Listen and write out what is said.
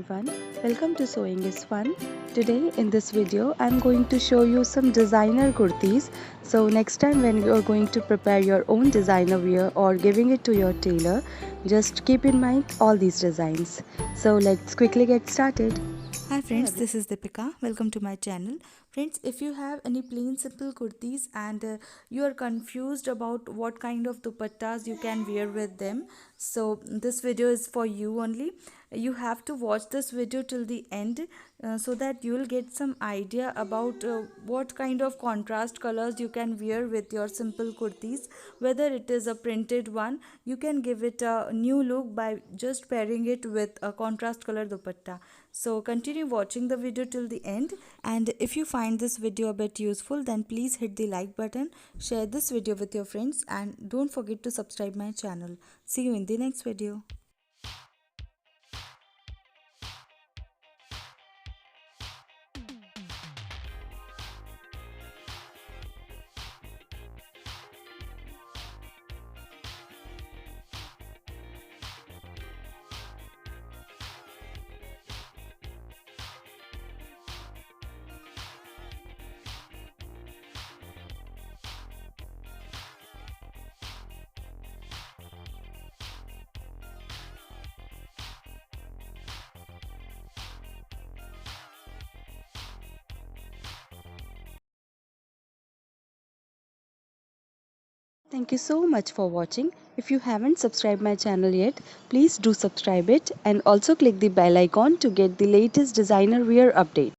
everyone, welcome to Sewing is Fun. Today in this video I'm going to show you some designer kurtis. So next time when you are going to prepare your own designer wear or giving it to your tailor, just keep in mind all these designs. So let's quickly get started. Hi friends, this is Deepika. Welcome to my channel. Friends, if you have any plain simple kurtis and you are confused about what kind of dupattas you can wear with them, so this video is for you only. You have to watch this video till the end so that you will get some idea about what kind of contrast colors you can wear with your simple kurtis. Whether it is a printed one, you can give it a new look by just pairing it with a contrast color dupatta. So continue watching the video till the end, and if you find this video a bit useful, then please hit the like button, share this video with your friends, and don't forget to subscribe my channel. See you in the next video. Thank you so much for watching. If you haven't subscribed my channel yet, please do subscribe it and also click the bell icon to get the latest designer wear update.